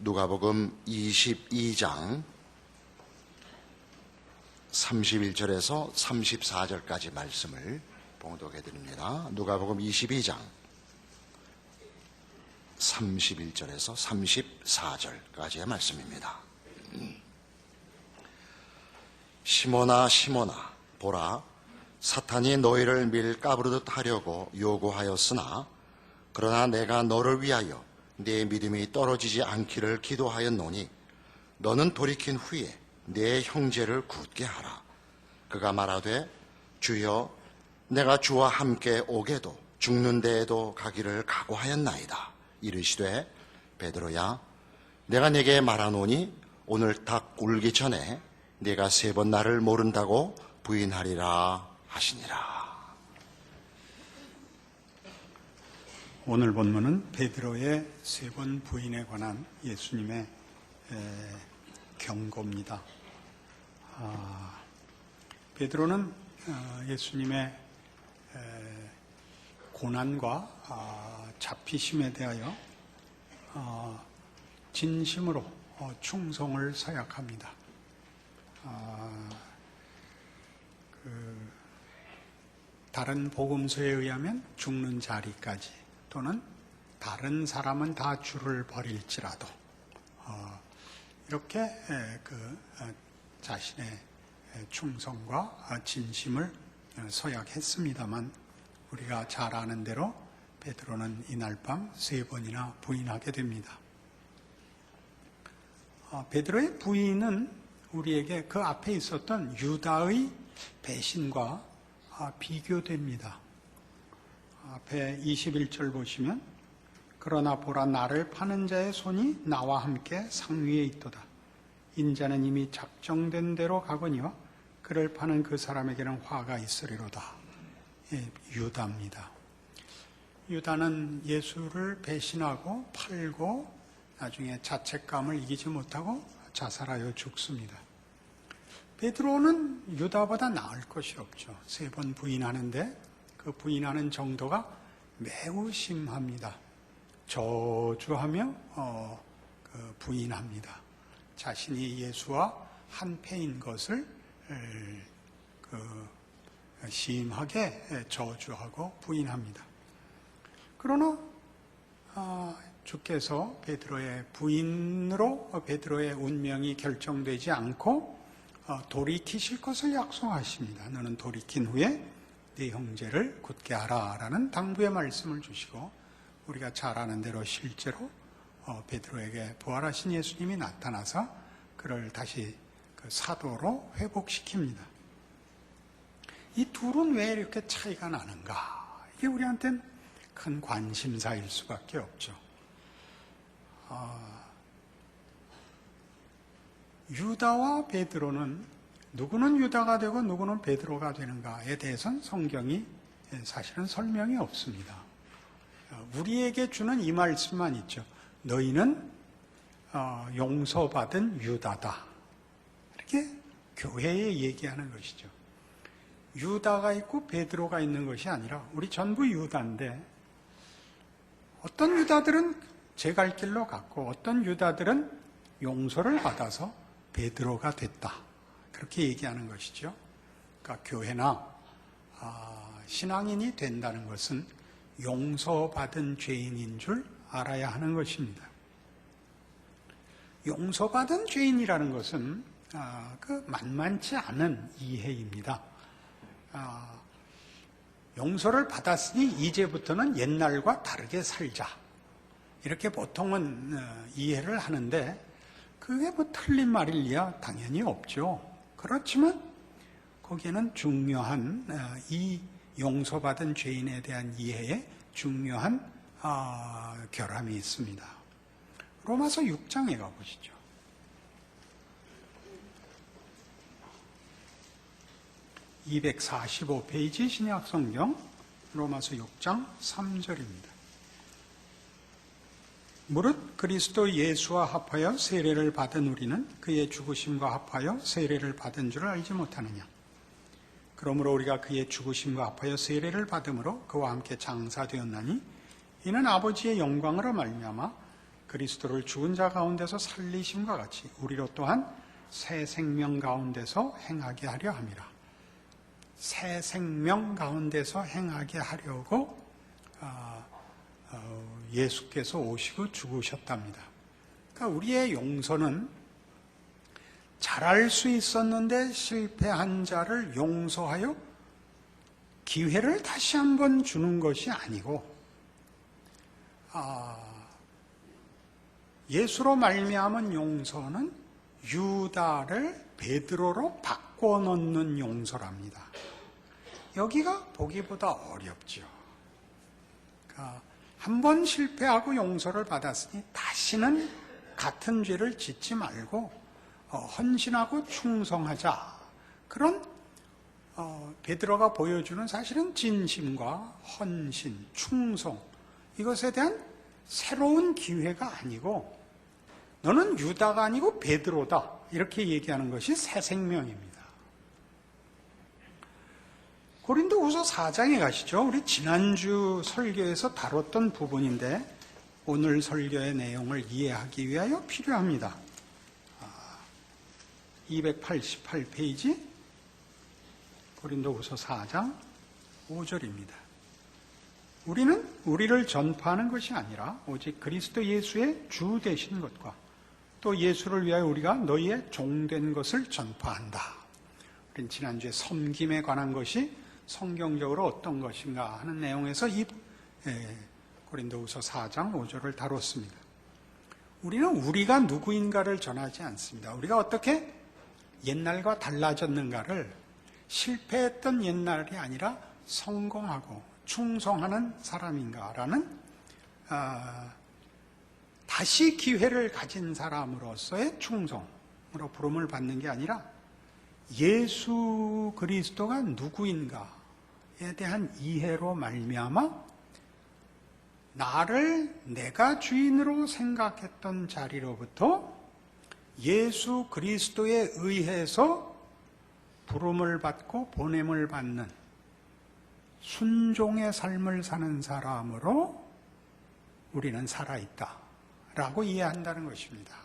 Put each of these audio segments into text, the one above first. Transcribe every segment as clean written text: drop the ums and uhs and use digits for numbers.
누가복음 22장 31절에서 34절까지 말씀을 봉독해 드립니다. 누가복음 22장 31절에서 34절까지의 말씀입니다. 시몬아 시몬아 보라, 사탄이 너희를 밀가부르듯 하려고 요구하였으나 그러나 내가 너를 위하여 네 믿음이 떨어지지 않기를 기도하였노니 너는 돌이킨 후에 네 형제를 굳게 하라. 그가 말하되 주여, 내가 주와 함께 오게도 죽는 데에도 가기를 각오하였나이다. 이르시되 베드로야, 내가 네게 말하노니 오늘 닭 울기 전에 네가 3번 나를 모른다고 부인하리라 하시니라. 오늘 본문은 베드로의 3번 부인에 관한 예수님의 경고입니다. 베드로는 예수님의 고난과 잡히심에 대하여 진심으로 충성을 서약합니다. 다른 복음서에 의하면 죽는 자리까지, 또는 다른 사람은 다 주를 버릴지라도 이렇게 자신의 충성과 진심을 서약했습니다만, 우리가 잘 아는 대로 베드로는 이날 밤 3번이나 부인하게 됩니다. 베드로의 부인은 우리에게 그 앞에 있었던 유다의 배신과 비교됩니다. 앞에 21절 보시면 그러나 보라, 나를 파는 자의 손이 나와 함께 상위에 있도다. 인자는 이미 작정된 대로 가거니와 그를 파는 그 사람에게는 화가 있으리로다. 유다입니다. 유다는 예수를 배신하고 팔고 나중에 자책감을 이기지 못하고 자살하여 죽습니다. 베드로는 유다보다 나을 것이 없죠. 3번 부인하는데 그 부인하는 정도가 매우 심합니다. 저주하며 부인합니다. 자신이 예수와 한패인 것을 심하게 저주하고 부인합니다. 그러나 주께서 베드로의 부인으로 베드로의 운명이 결정되지 않고 돌이키실 것을 약속하십니다. 너는 돌이킨 후에 네 형제를 굳게 하라 라는 당부의 말씀을 주시고, 우리가 잘 아는 대로 실제로 베드로에게 부활하신 예수님이 나타나서 그를 다시 그 사도로 회복시킵니다. 이 둘은 왜 이렇게 차이가 나는가? 이게 우리한테는 큰 관심사일 수밖에 없죠. 유다와 베드로는 누구는 유다가 되고 누구는 베드로가 되는가에 대해서는 성경이 사실은 설명이 없습니다. 우리에게 주는 이 말씀만 있죠. 너희는 용서받은 유다다. 이렇게 교회에 얘기하는 것이죠. 유다가 있고 베드로가 있는 것이 아니라 우리 전부 유다인데, 어떤 유다들은 제 갈 길로 갔고 어떤 유다들은 용서를 받아서 베드로가 됐다. 그렇게 얘기하는 것이죠. 그러니까 교회나 신앙인이 된다는 것은 용서받은 죄인인 줄 알아야 하는 것입니다. 용서받은 죄인이라는 것은 만만치 않은 이해입니다. 용서를 받았으니 이제부터는 옛날과 다르게 살자, 이렇게 보통은 이해를 하는데, 그게 틀린 말일리야 당연히 없죠. 그렇지만 거기에는 중요한, 이 용서받은 죄인에 대한 이해에 중요한 결함이 있습니다. 로마서 6장에 가보시죠. (245페이지) 신약성경 로마서 6장 3절입니다. 무릇 그리스도 예수와 합하여 세례를 받은 우리는 그의 죽으심과 합하여 세례를 받은 줄을 알지 못하느냐. 그러므로 우리가 그의 죽으심과 합하여 세례를 받음으로 그와 함께 장사되었나니, 이는 아버지의 영광으로 말미암아 그리스도를 죽은 자 가운데서 살리심과 같이 우리로 또한 새 생명 가운데서 행하게 하려 함이라. 새 생명 가운데서 행하게 하려고 예수께서 오시고 죽으셨답니다. 그러니까 우리의 용서는 잘할 수 있었는데 실패한 자를 용서하여 기회를 다시 한번 주는 것이 아니고, 예수로 말미암은 용서는 유다를 베드로로 바꿔놓는 용서랍니다. 여기가 보기보다 어렵죠. 그러니까 한 번 실패하고 용서를 받았으니 다시는 같은 죄를 짓지 말고 헌신하고 충성하자. 그런 베드로가 보여주는 사실은 진심과 헌신, 충성, 이것에 대한 새로운 기회가 아니고, 너는 유다가 아니고 베드로다, 이렇게 얘기하는 것이 새 생명입니다. 고린도후서 4장에 가시죠. 우리 지난주 설교에서 다뤘던 부분인데 오늘 설교의 내용을 이해하기 위하여 필요합니다. 288페이지 고린도후서 4장 5절입니다. 우리는 우리를 전파하는 것이 아니라 오직 그리스도 예수의 주 되신 것과 또 예수를 위하여 우리가 너희의 종된 것을 전파한다. 우리는 지난주에 섬김에 관한 것이 성경적으로 어떤 것인가 하는 내용에서 이 고린도후서 4장 5절을 다뤘습니다. 우리는 우리가 누구인가를 전하지 않습니다. 우리가 어떻게 옛날과 달라졌는가를, 실패했던 옛날이 아니라 성공하고 충성하는 사람인가라는 다시 기회를 가진 사람으로서의 충성으로 부름을 받는 게 아니라 예수 그리스도가 누구인가에 대한 이해로 말미암아 나를 내가 주인으로 생각했던 자리로부터 예수 그리스도에 의해서 부름을 받고 보냄을 받는 순종의 삶을 사는 사람으로 우리는 살아있다라고 이해한다는 것입니다.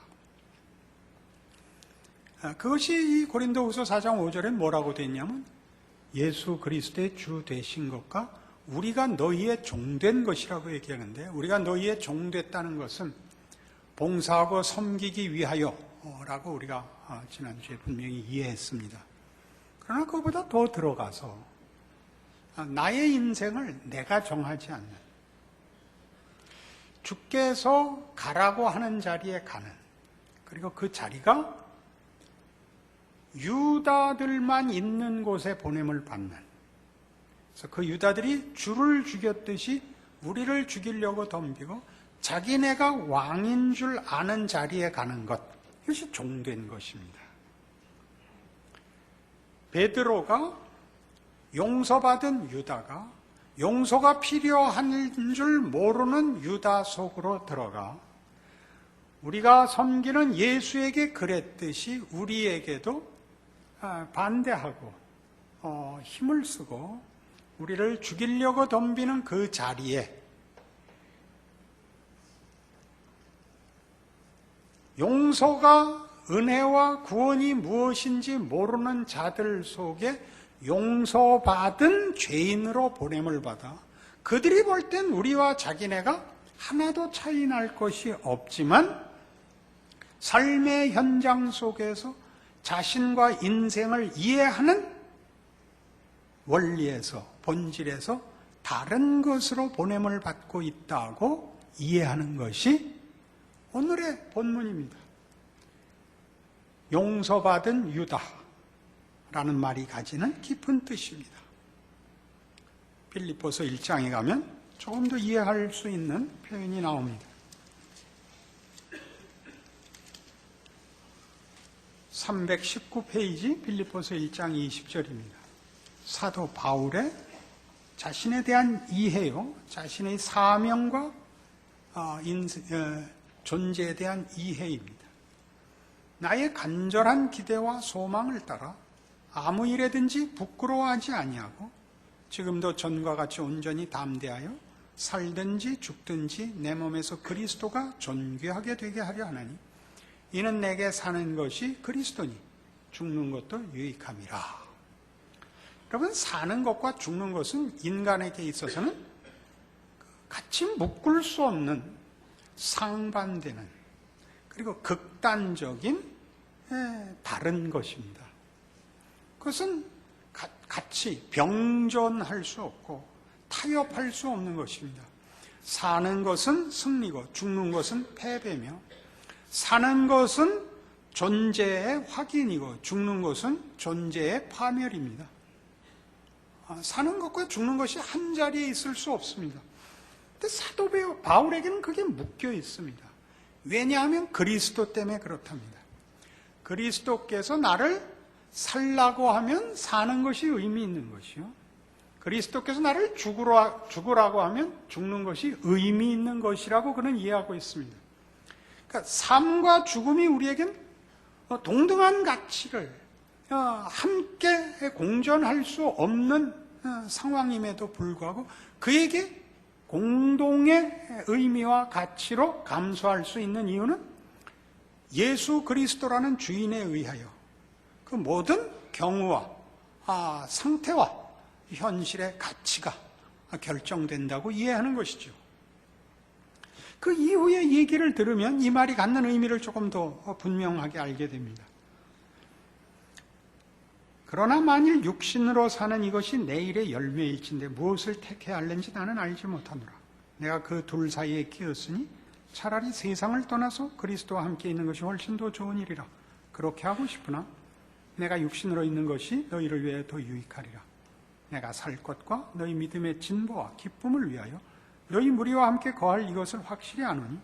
그것이 이 고린도후서 4장 5절에 뭐라고 되어 있냐면, 예수 그리스도의 주 되신 것과 우리가 너희의 종된 것이라고 얘기하는데, 우리가 너희의 종됐다는 것은 봉사하고 섬기기 위하여 라고 우리가 지난주에 분명히 이해했습니다. 그러나 그것보다 더 들어가서 나의 인생을 내가 정하지 않는, 주께서 가라고 하는 자리에 가는, 그리고 그 자리가 유다들만 있는 곳에 보냄을 받는, 그래서 그 유다들이 주를 죽였듯이 우리를 죽이려고 덤비고 자기네가 왕인 줄 아는 자리에 가는 것, 이것이 종된 것입니다. 베드로가 용서받은 유다가 용서가 필요한 줄 모르는 유다 속으로 들어가 우리가 섬기는 예수에게 그랬듯이 우리에게도 반대하고 힘을 쓰고 우리를 죽이려고 덤비는 그 자리에 용서가 은혜와 구원이 무엇인지 모르는 자들 속에 용서받은 죄인으로 보냄을 받아 그들이 볼 땐 우리와 자기네가 하나도 차이 날 것이 없지만 삶의 현장 속에서 자신과 인생을 이해하는 원리에서, 본질에서 다른 것으로 보냄을 받고 있다고 이해하는 것이 오늘의 본문입니다. 용서받은 유다라는 말이 가지는 깊은 뜻입니다. 빌립보서 1장에 가면 조금 더 이해할 수 있는 표현이 나옵니다. 319페이지 빌립보서 1장 20절입니다. 사도 바울의 자신에 대한 이해요, 자신의 사명과 존재에 대한 이해입니다. 나의 간절한 기대와 소망을 따라 아무 일에든지 부끄러워하지 아니하고 지금도 전과 같이 온전히 담대하여 살든지 죽든지 내 몸에서 그리스도가 존귀하게 되게 하려 하나니 이는 내게 사는 것이 그리스도니 죽는 것도 유익함이라. 여러분, 사는 것과 죽는 것은 인간에게 있어서는 같이 묶을 수 없는 상반되는 그리고 극단적인 다른 것입니다. 그것은 같이 병존할 수 없고 타협할 수 없는 것입니다. 사는 것은 승리고 죽는 것은 패배며, 사는 것은 존재의 확인이고 죽는 것은 존재의 파멸입니다. 사는 것과 죽는 것이 한 자리에 있을 수 없습니다. 근데 사도 바울에게는 그게 묶여 있습니다. 왜냐하면 그리스도 때문에 그렇답니다. 그리스도께서 나를 살라고 하면 사는 것이 의미 있는 것이요, 그리스도께서 나를 죽으라고 하면 죽는 것이 의미 있는 것이라고 그는 이해하고 있습니다. 그러니까 삶과 죽음이 우리에겐 동등한 가치를 함께 공존할 수 없는 상황임에도 불구하고 그에게 공동의 의미와 가치로 감수할 수 있는 이유는 예수 그리스도라는 주인에 의하여 그 모든 경우와 상태와 현실의 가치가 결정된다고 이해하는 것이죠. 그 이후의 얘기를 들으면 이 말이 갖는 의미를 조금 더 분명하게 알게 됩니다. 그러나 만일 육신으로 사는 이것이 내일의 열매일진데 무엇을 택해야 할는지 나는 알지 못하노라. 내가 그 둘 사이에 끼었으니 차라리 세상을 떠나서 그리스도와 함께 있는 것이 훨씬 더 좋은 일이라. 그렇게 하고 싶으나 내가 육신으로 있는 것이 너희를 위하여 더 유익하리라. 내가 살 것과 너희 믿음의 진보와 기쁨을 위하여 너희 무리와 함께 거할 이것을 확실히 아노니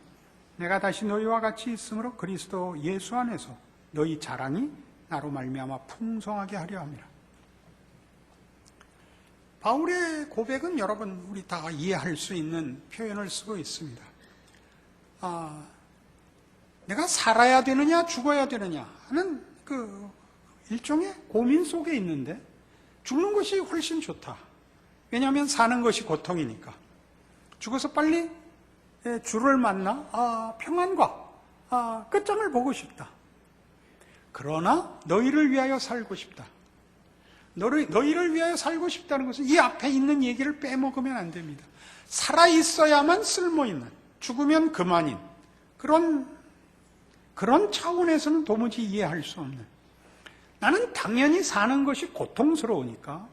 내가 다시 너희와 같이 있으므로 그리스도 예수 안에서 너희 자랑이 나로 말미암아 풍성하게 하려 함이라. 바울의 고백은 여러분 우리 다 이해할 수 있는 표현을 쓰고 있습니다. 내가 살아야 되느냐 죽어야 되느냐 하는 그 일종의 고민 속에 있는데 죽는 것이 훨씬 좋다. 왜냐하면 사는 것이 고통이니까. 죽어서 빨리 주를 만나 평안과 끝장을 보고 싶다. 그러나 너희를 위하여 살고 싶다. 너희를 위하여 살고 싶다는 것은 이 앞에 있는 얘기를 빼먹으면 안 됩니다. 살아있어야만 쓸모있는, 죽으면 그만인 그런 차원에서는 도무지 이해할 수 없는, 나는 당연히 사는 것이 고통스러우니까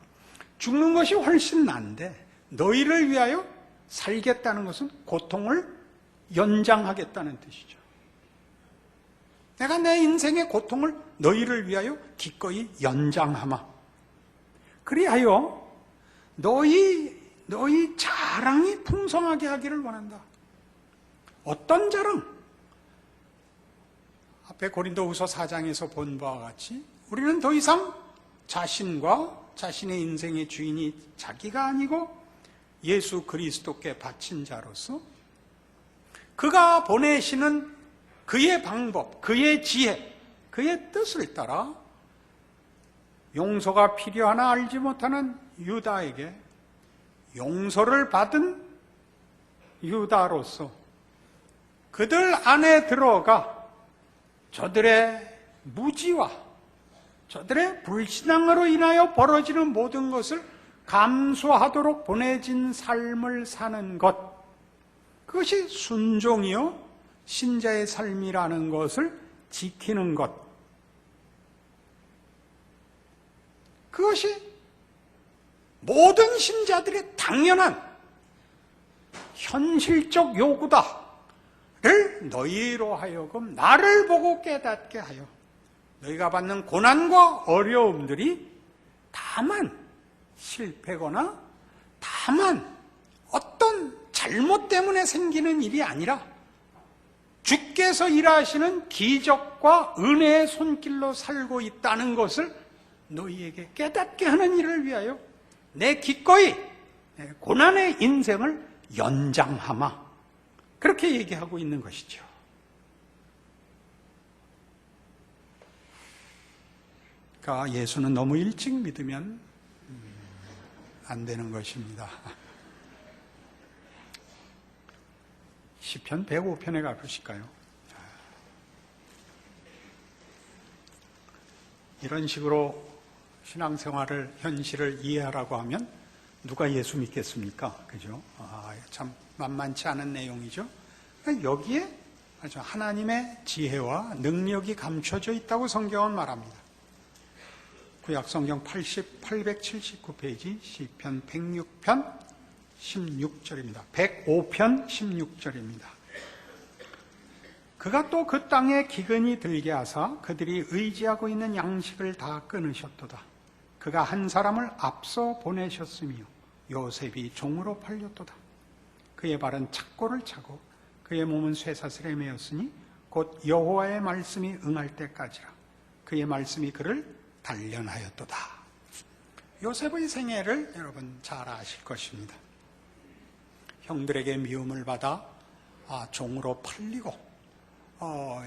죽는 것이 훨씬 난데 너희를 위하여 살겠다는 것은 고통을 연장하겠다는 뜻이죠. 내가 내 인생의 고통을 너희를 위하여 기꺼이 연장하마. 그리하여 너희 자랑이 풍성하게 하기를 원한다. 어떤 자랑? 앞에 고린도후서 4장에서 본 바와 같이 우리는 더 이상 자신과 자신의 인생의 주인이 자기가 아니고 예수 그리스도께 바친 자로서 그가 보내시는 그의 방법, 그의 지혜, 그의 뜻을 따라 용서가 필요하나 알지 못하는 유다에게 용서를 받은 유다로서 그들 안에 들어가 저들의 무지와 저들의 불신앙으로 인하여 벌어지는 모든 것을 감수하도록 보내진 삶을 사는 것, 그것이 순종이요 신자의 삶이라는 것을 지키는 것, 그것이 모든 신자들의 당연한 현실적 요구다를 너희로 하여금 나를 보고 깨닫게 하여 너희가 받는 고난과 어려움들이 다만 실패거나 다만 어떤 잘못 때문에 생기는 일이 아니라 주께서 일하시는 기적과 은혜의 손길로 살고 있다는 것을 너희에게 깨닫게 하는 일을 위하여 내 기꺼이 고난의 인생을 연장하마. 그렇게 얘기하고 있는 것이죠. 그러니까 예수는 너무 일찍 믿으면 안 되는 것입니다. 시편 105편에 가보실까요? 이런 식으로 신앙생활을, 현실을 이해하라고 하면 누가 예수 믿겠습니까? 그죠? 참 만만치 않은 내용이죠. 여기에 아주 하나님의 지혜와 능력이 감춰져 있다고 성경은 말합니다. 구약성경 879페이지 시편 106편 16절입니다. 105편 16절입니다. 그가 또 그 땅에 기근이 들게 하사 그들이 의지하고 있는 양식을 다 끊으셨도다. 그가 한 사람을 앞서 보내셨으며 요셉이 종으로 팔렸도다. 그의 발은 착고를 차고 그의 몸은 쇠사슬에 매였으니 곧 여호와의 말씀이 응할 때까지라. 그의 말씀이 그를 단련하였도다. 요셉의 생애를 여러분 잘 아실 것입니다. 형들에게 미움을 받아 종으로 팔리고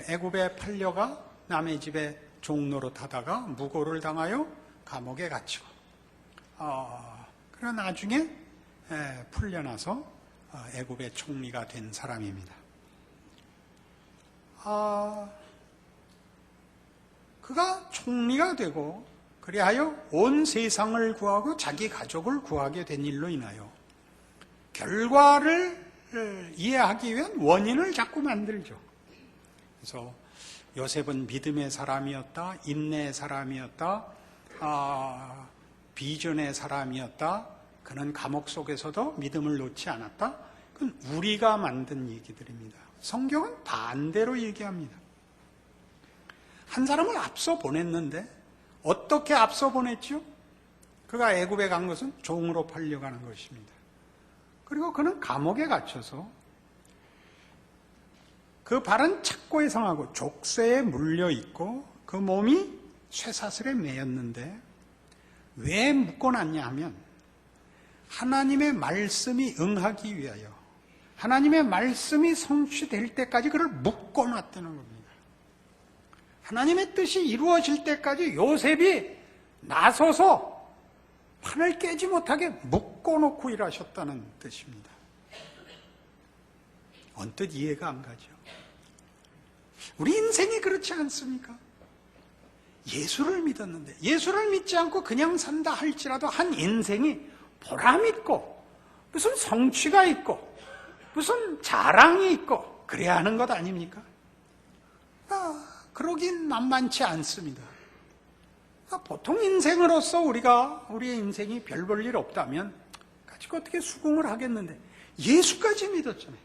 애굽에 팔려가 남의 집에 종노릇하다가 무고를 당하여 감옥에 갇히고 그러나 나중에 풀려나서 애굽의 총리가 된 사람입니다. 그가 총리가 되고 그리하여 온 세상을 구하고 자기 가족을 구하게 된 일로 인하여 결과를 이해하기 위한 원인을 자꾸 만들죠. 그래서 요셉은 믿음의 사람이었다, 인내의 사람이었다, 비전의 사람이었다, 그는 감옥 속에서도 믿음을 놓지 않았다. 그건 우리가 만든 얘기들입니다. 성경은 반대로 얘기합니다. 한 사람을 앞서 보냈는데 어떻게 앞서 보냈죠? 그가 애굽에 간 것은 종으로 팔려가는 것입니다. 그리고 그는 감옥에 갇혀서 그 발은 착고에 상하고 족쇄에 물려있고 그 몸이 쇠사슬에 매였는데 왜 묶어놨냐 하면 하나님의 말씀이 응하기 위하여 하나님의 말씀이 성취될 때까지 그를 묶어놨다는 겁니다. 하나님의 뜻이 이루어질 때까지 요셉이 나서서 판을 깨지 못하게 묶어놓고 일하셨다는 뜻입니다. 언뜻 이해가 안 가죠. 우리 인생이 그렇지 않습니까? 예수를 믿었는데 예수를 믿지 않고 그냥 산다 할지라도 한 인생이 보람 있고 무슨 성취가 있고 무슨 자랑이 있고 그래야 하는 것 아닙니까? 그러긴 만만치 않습니다. 보통 인생으로서 우리의 인생이 별 볼 일 없다면 가지고 어떻게 수긍을 하겠는데 예수까지 믿었잖아요.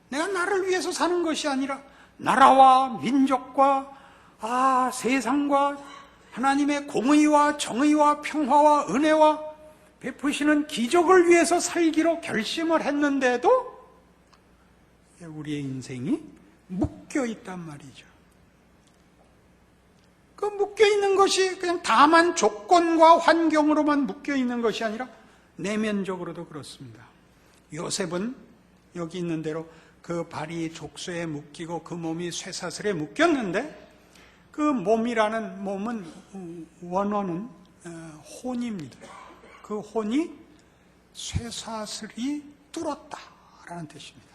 내가 나를 위해서 사는 것이 아니라 나라와 민족과 세상과 하나님의 공의와 정의와 평화와 은혜와 베푸시는 기적을 위해서 살기로 결심을 했는데도 우리의 인생이 묶여 있단 말이죠. 그 묶여 있는 것이 그냥 다만 조건과 환경으로만 묶여 있는 것이 아니라 내면적으로도 그렇습니다. 요셉은 여기 있는 대로 그 발이 족쇄에 묶이고 그 몸이 쇠사슬에 묶였는데 그 몸이라는 몸은 원어는 혼입니다. 그 혼이 쇠사슬이 뚫었다라는 뜻입니다.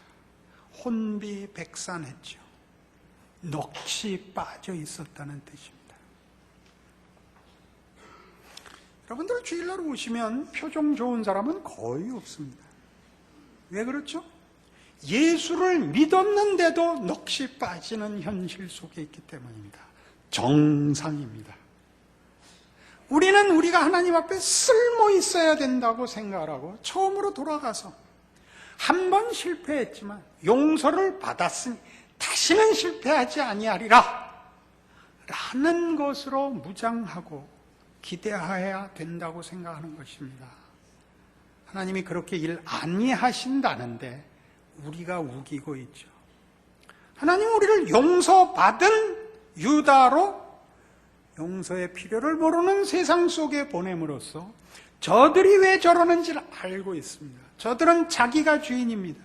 혼비백산했죠. 넋이 빠져 있었다는 뜻입니다. 여러분들 주일날 오시면 표정 좋은 사람은 거의 없습니다. 왜 그렇죠? 예수를 믿었는데도 넋이 빠지는 현실 속에 있기 때문입니다. 정상입니다. 우리는 우리가 하나님 앞에 쓸모 있어야 된다고 생각을 하고 처음으로 돌아가서 한 번 실패했지만 용서를 받았으니 다시는 실패하지 아니하리라 라는 것으로 무장하고 기대해야 된다고 생각하는 것입니다. 하나님이 그렇게 일 아니하신다는데 우리가 우기고 있죠. 하나님 우리를 용서받은 유다로 용서의 필요를 모르는 세상 속에 보냄으로써 저들이 왜 저러는지를 알고 있습니다. 저들은 자기가 주인입니다.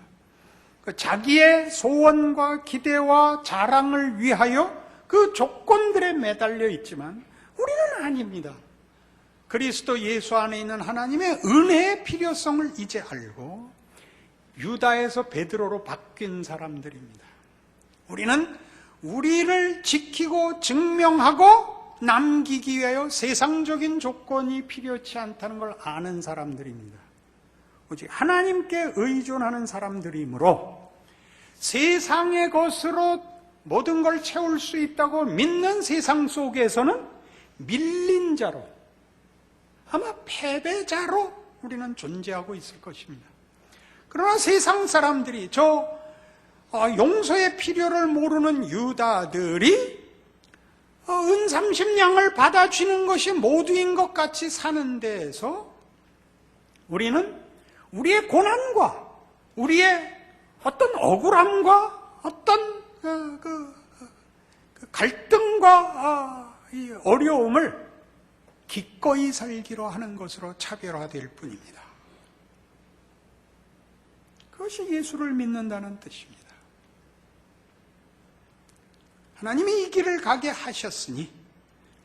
자기의 소원과 기대와 자랑을 위하여 그 조건들에 매달려 있지만 우리는 아닙니다. 그리스도 예수 안에 있는 하나님의 은혜의 필요성을 이제 알고 유다에서 베드로로 바뀐 사람들입니다. 우리는 우리를 지키고 증명하고 남기기 위하여 세상적인 조건이 필요치 않다는 걸 아는 사람들입니다. 오직 하나님께 의존하는 사람들이므로 세상의 것으로 모든 걸 채울 수 있다고 믿는 세상 속에서는 밀린 자로, 아마 패배자로 우리는 존재하고 있을 것입니다. 그러나 세상 사람들이 용서의 필요를 모르는 유다들이 은 30냥을 받아주는 것이 모두인 것 같이 사는 데에서 우리는 우리의 고난과 우리의 어떤 억울함과 어떤 그 갈등과 이 어려움을 기꺼이 살기로 하는 것으로 차별화될 뿐입니다. 그것이 예수를 믿는다는 뜻입니다. 하나님이 이 길을 가게 하셨으니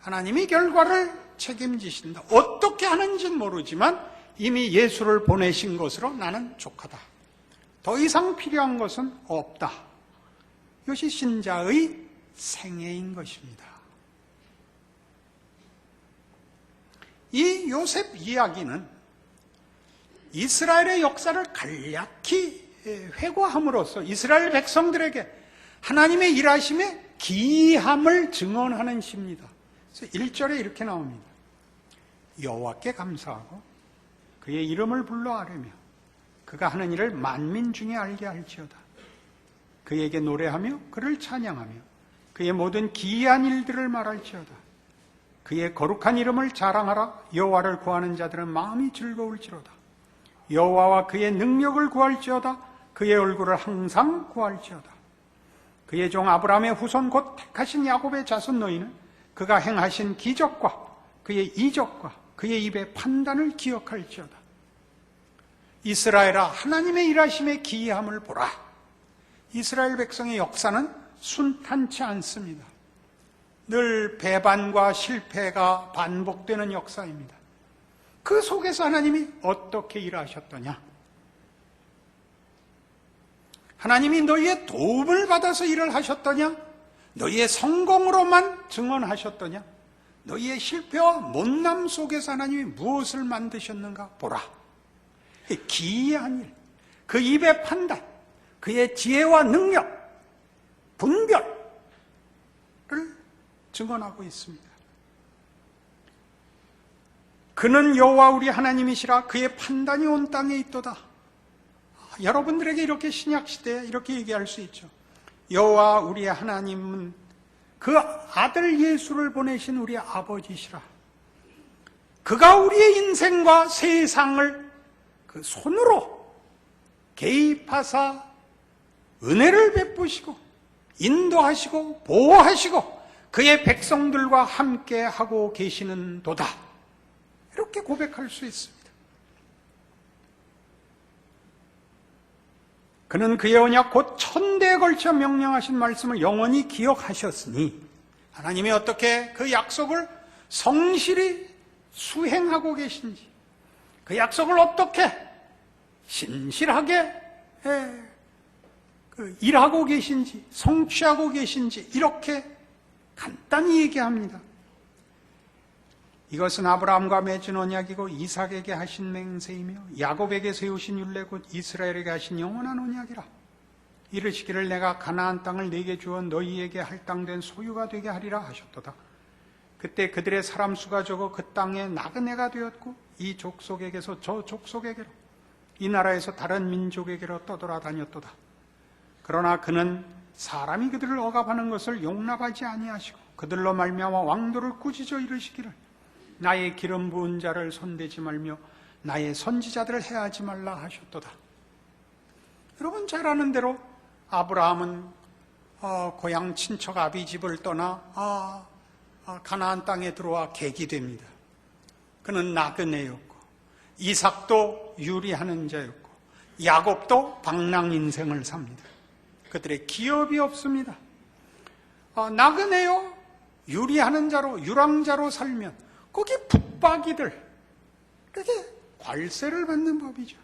하나님이 결과를 책임지신다. 어떻게 하는지는 모르지만 이미 예수를 보내신 것으로 나는 족하다. 더 이상 필요한 것은 없다. 이것이 신자의 생애인 것입니다. 이 요셉 이야기는 이스라엘의 역사를 간략히 회고함으로써 이스라엘 백성들에게 하나님의 일하심의 기이함을 증언하는 시입니다. 그래서 1절에 이렇게 나옵니다. 여호와께 감사하고 그의 이름을 불러 아뢰며 그가 하는 일을 만민 중에 알게 할지어다. 그에게 노래하며 그를 찬양하며 그의 모든 기이한 일들을 말할지어다. 그의 거룩한 이름을 자랑하라. 여호와를 구하는 자들은 마음이 즐거울지로다. 여호와와 그의 능력을 구할지어다. 그의 얼굴을 항상 구할지어다. 그의 종 아브라함의 후손 곧 택하신 야곱의 자손 너희는 그가 행하신 기적과 그의 이적과 그의 입의 판단을 기억할지어다. 이스라엘아, 하나님의 일하심의 기이함을 보라. 이스라엘 백성의 역사는 순탄치 않습니다. 늘 배반과 실패가 반복되는 역사입니다. 그 속에서 하나님이 어떻게 일하셨더냐? 하나님이 너희의 도움을 받아서 일을 하셨더냐? 너희의 성공으로만 증언하셨더냐? 너희의 실패와 못남 속에서 하나님이 무엇을 만드셨는가 보라. 기이한 일, 그 입의 판단, 그의 지혜와 능력, 분별을 증언하고 있습니다. 그는 여호와 우리 하나님이시라. 그의 판단이 온 땅에 있도다. 여러분들에게 이렇게 신약시대에 이렇게 얘기할 수 있죠. 여호와 우리의 하나님은 그 아들 예수를 보내신 우리 아버지시라. 그가 우리의 인생과 세상을 그 손으로 개입하사 은혜를 베푸시고 인도하시고 보호하시고 그의 백성들과 함께 하고 계시는 도다. 이렇게 고백할 수 있습니다. 그는 그의 언약 곧 천대에 걸쳐 명령하신 말씀을 영원히 기억하셨으니 하나님이 어떻게 그 약속을 성실히 수행하고 계신지, 그 약속을 어떻게 신실하게 일하고 계신지, 성취하고 계신지 이렇게 간단히 얘기합니다. 이것은 아브라함과 맺은 언약이고 이삭에게 하신 맹세이며 야곱에게 세우신 율례 곧 이스라엘에게 하신 영원한 언약이라. 이르시기를 내가 가나안 땅을 네게 주어 너희에게 할당된 소유가 되게 하리라 하셨도다. 그때 그들의 사람 수가 적어 그 땅에 나그네가 되었고 이 족속에게서 저 족속에게로 이 나라에서 다른 민족에게로 떠돌아다녔도다. 그러나 그는 사람이 그들을 억압하는 것을 용납하지 아니하시고 그들로 말미암아 왕도를 꾸짖어 이르시기를 나의 기름 부은 자를 손대지 말며 나의 선지자들을 해하지 말라 하셨도다. 여러분 잘 아는 대로 아브라함은 고향 친척 아비집을 떠나 가나안 땅에 들어와 객이 됩니다. 그는 나그네였고 이삭도 유리하는 자였고 야곱도 방랑 인생을 삽니다. 그들의 기업이 없습니다. 나그네요 유리하는 자로 유랑자로 살면 거기 북박이들 그게 관세를 받는 법이죠.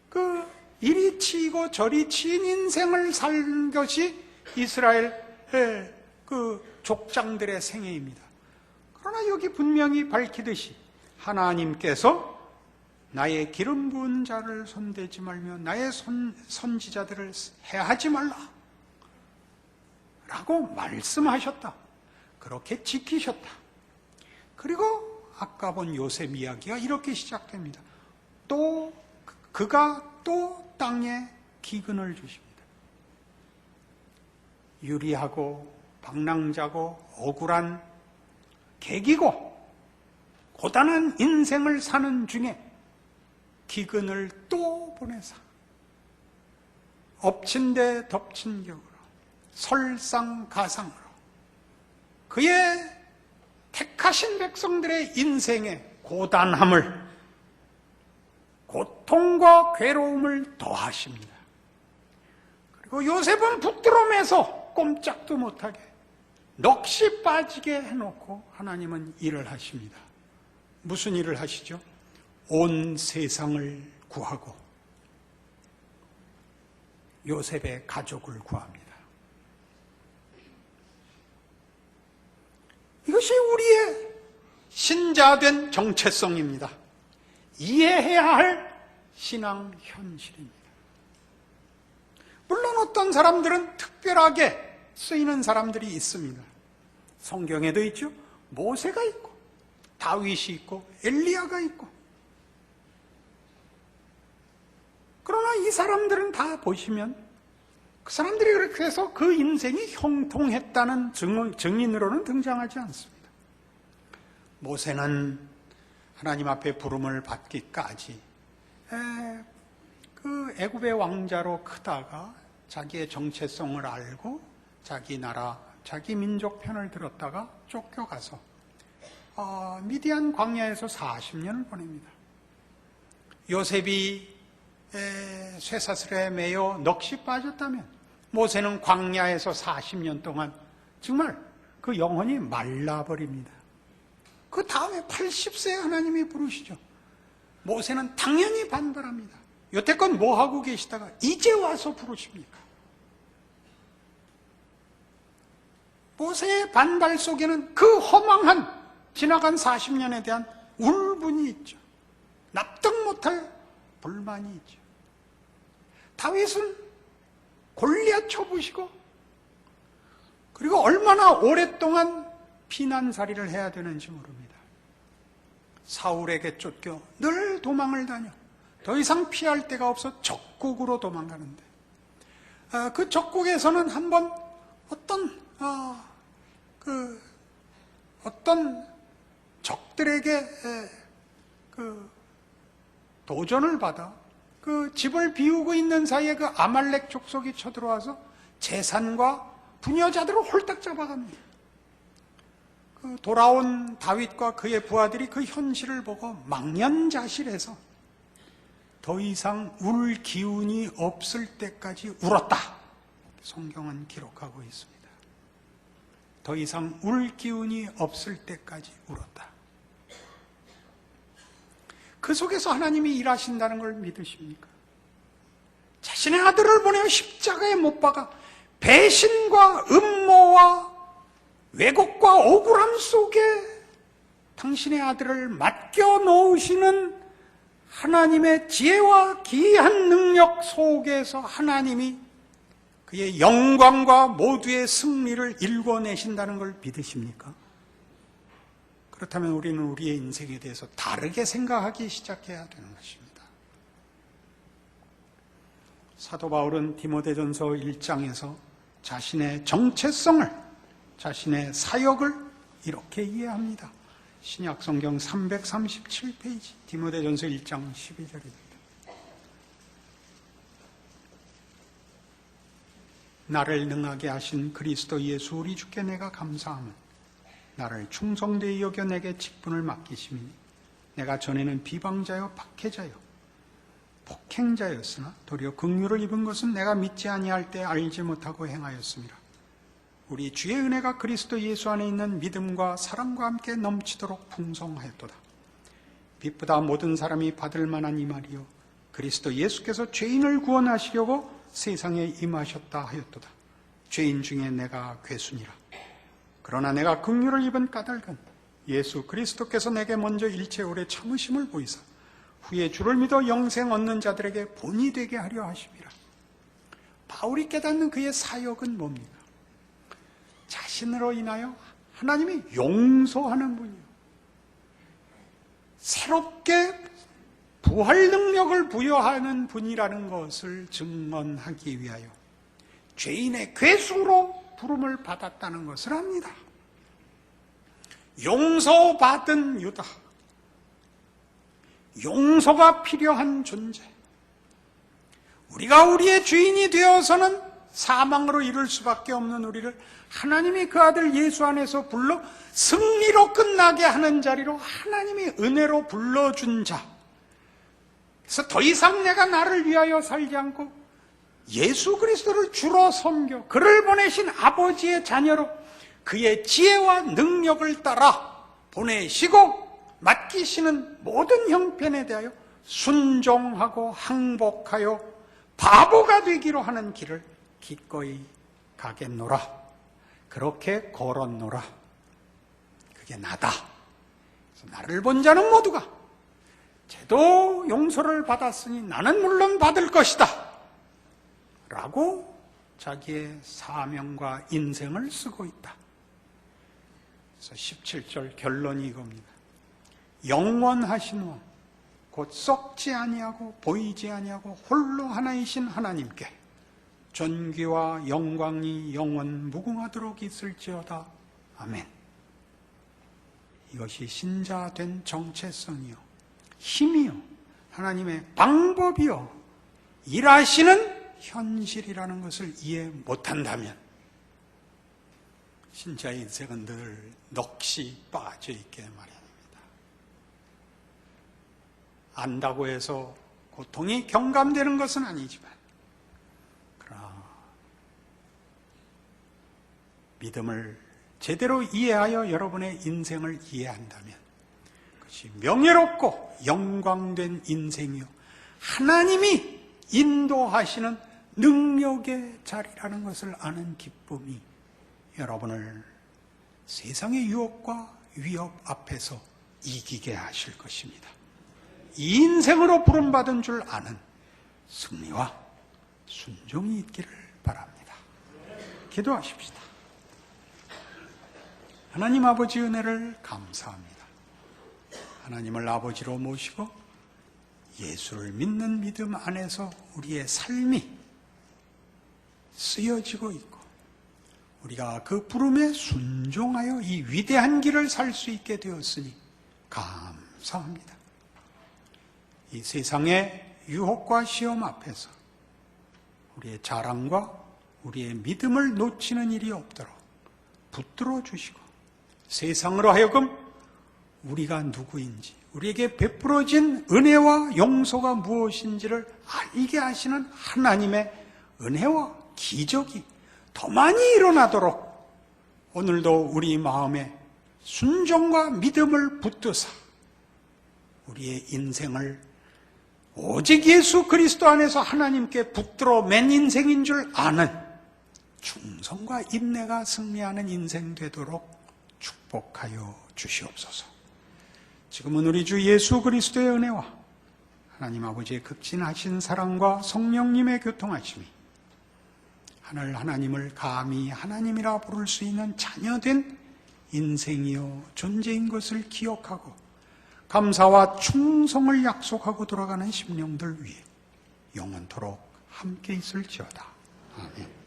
그 일이 치이고 저리 치인 인생을 산 것이 이스라엘의 그 족장들의 생애입니다. 그러나 여기 분명히 밝히듯이 하나님께서 나의 기름 부은 자를 손대지 말며 나의 선지자들을 해하지 말라 라고 말씀하셨다. 그렇게 지키셨다. 그리고 아까 본 요셉 이야기가 이렇게 시작됩니다. 또 그가 또 땅에 기근을 주십니다. 유리하고 방랑자고 억울한 계기고 고단한 인생을 사는 중에 기근을 또 보내사 엎친 데 덮친 격으로 설상가상으로 그의 택하신 백성들의 인생의 고단함을, 고통과 괴로움을 더하십니다. 그리고 요셉은 북드럼에서 꼼짝도 못하게 넋이 빠지게 해놓고 하나님은 일을 하십니다. 무슨 일을 하시죠? 온 세상을 구하고 요셉의 가족을 구합니다. 이것이 우리의 신자된 정체성입니다. 이해해야 할 신앙 현실입니다. 물론 어떤 사람들은 특별하게 쓰이는 사람들이 있습니다. 성경에도 있죠. 모세가 있고 다윗이 있고 엘리야가 있고. 그러나 이 사람들은 다 보시면 그 사람들이 그렇게 해서 그 인생이 형통했다는 증인으로는 등장하지 않습니다. 모세는 하나님 앞에 부름을 받기까지 그 애굽의 왕자로 크다가 자기의 정체성을 알고 자기 나라, 자기 민족 편을 들었다가 쫓겨가서 미디안 광야에서 40년을 보냅니다. 요셉이 쇠사슬에 매여 넋이 빠졌다면 모세는 광야에서 40년 동안 정말 그 영혼이 말라버립니다. 그 다음에 80세에 하나님이 부르시죠. 모세는 당연히 반발합니다. 여태껏 뭐하고 계시다가 이제 와서 부르십니까? 모세의 반발 속에는 그 허망한 지나간 40년에 대한 울분이 있죠. 납득 못할 불만이 있죠. 다윗은 골리앗 쳐부시고 그리고 얼마나 오랫동안 피난살이를 해야 되는지 모릅니다. 사울에게 쫓겨 늘 도망을 다녀 더 이상 피할 데가 없어 적국으로 도망가는데 그 적국에서는 한번 어떤 적들에게 도전을 받아 그 집을 비우고 있는 사이에 그 아말렉 족속이 쳐들어와서 재산과 부녀자들을 홀딱 잡아갑니다. 그 돌아온 다윗과 그의 부하들이 그 현실을 보고 망연자실해서 더 이상 울 기운이 없을 때까지 울었다. 성경은 기록하고 있습니다. 더 이상 울 기운이 없을 때까지 울었다. 그 속에서 하나님이 일하신다는 걸 믿으십니까? 자신의 아들을 보내어 십자가에 못 박아 배신과 음모와 왜곡과 억울함 속에 당신의 아들을 맡겨 놓으시는 하나님의 지혜와 기이한 능력 속에서 하나님이 그의 영광과 모두의 승리를 일궈내신다는 걸 믿으십니까? 그렇다면 우리는 우리의 인생에 대해서 다르게 생각하기 시작해야 되는 것입니다. 사도 바울은 디모데전서 1장에서 자신의 정체성을, 자신의 사역을 이렇게 이해합니다. 신약성경 337페이지 디모데전서 1장 12절입니다. 나를 능하게 하신 그리스도 예수 우리 주께 내가 감사함은 나를 충성되이 여겨 내게 직분을 맡기심이니 내가 전에는 비방자요 박해자요 폭행자였으나 도리어 긍휼을 입은 것은 내가 믿지 아니할 때 알지 못하고 행하였습니다. 우리 주의 은혜가 그리스도 예수 안에 있는 믿음과 사랑과 함께 넘치도록 풍성하였도다. 빛보다 모든 사람이 받을 만한 이 말이요 그리스도 예수께서 죄인을 구원하시려고 세상에 임하셨다 하였도다. 죄인 중에 내가 괴순이라. 그러나 내가 긍휼을 입은 까닭은 예수 그리스도께서 내게 먼저 일체 오래 참으심을 보이사 후에 주를 믿어 영생 얻는 자들에게 본이 되게 하려 하심이라. 바울이 깨닫는 그의 사역은 뭡니까? 자신으로 인하여 하나님이 용서하는 분이요, 새롭게 부활 능력을 부여하는 분이라는 것을 증언하기 위하여 죄인의 괴수로 부름을 받았다는 것을 압니다. 용서받은 유다, 용서가 필요한 존재, 우리가 우리의 주인이 되어서는 사망으로 이를 수밖에 없는 우리를 하나님이 그 아들 예수 안에서 불러 승리로 끝나게 하는 자리로 하나님이 은혜로 불러준 자. 그래서 더 이상 내가 나를 위하여 살지 않고 예수 그리스도를 주로 섬겨 그를 보내신 아버지의 자녀로 그의 지혜와 능력을 따라 보내시고 맡기시는 모든 형편에 대하여 순종하고 항복하여 바보가 되기로 하는 길을 기꺼이 가겠노라. 그렇게 걸었노라. 그게 나다. 그래서 나를 본 자는 모두가 쟤도 용서를 받았으니 나는 물론 받을 것이다 라고 자기의 사명과 인생을 쓰고 있다. 그래서 17절 결론이 이겁니다. 영원하신 왕, 곧 썩지 아니하고 보이지 아니하고 홀로 하나이신 하나님께 존귀와 영광이 영원 무궁하도록 있을지어다. 아멘. 이것이 신자 된 정체성이요, 힘이요, 하나님의 방법이요, 일하시는 현실이라는 것을 이해 못한다면 신자의 인생은 늘 넋이 빠져있게 마련입니다. 안다고 해서 고통이 경감되는 것은 아니지만, 그러나 믿음을 제대로 이해하여 여러분의 인생을 이해한다면 그것이 명예롭고 영광된 인생이요, 하나님이 인도하시는 능력의 자리라는 것을 아는 기쁨이 여러분을 세상의 유혹과 위협 앞에서 이기게 하실 것입니다. 이 인생으로 부름받은 줄 아는 승리와 순종이 있기를 바랍니다. 기도하십시다. 하나님 아버지 은혜를 감사합니다. 하나님을 아버지로 모시고 예수를 믿는 믿음 안에서 우리의 삶이 쓰여지고 있고 우리가 그 부름에 순종하여 이 위대한 길을 살 수 있게 되었으니 감사합니다. 이 세상의 유혹과 시험 앞에서 우리의 자랑과 우리의 믿음을 놓치는 일이 없도록 붙들어 주시고 세상으로 하여금 우리가 누구인지, 우리에게 베풀어진 은혜와 용서가 무엇인지를 알게 하시는 하나님의 은혜와 기적이 더 많이 일어나도록 오늘도 우리 마음에 순종과 믿음을 붙드사 우리의 인생을 오직 예수 그리스도 안에서 하나님께 붙들어 맨 인생인 줄 아는 충성과 인내가 승리하는 인생 되도록 축복하여 주시옵소서. 지금은 우리 주 예수 그리스도의 은혜와 하나님 아버지의 극진하신 사랑과 성령님의 교통하심이 하늘 하나님을 감히 하나님이라 부를 수 있는 자녀된 인생이요 존재인 것을 기억하고 감사와 충성을 약속하고 돌아가는 심령들 위해 영원토록 함께 있을지어다. 아멘.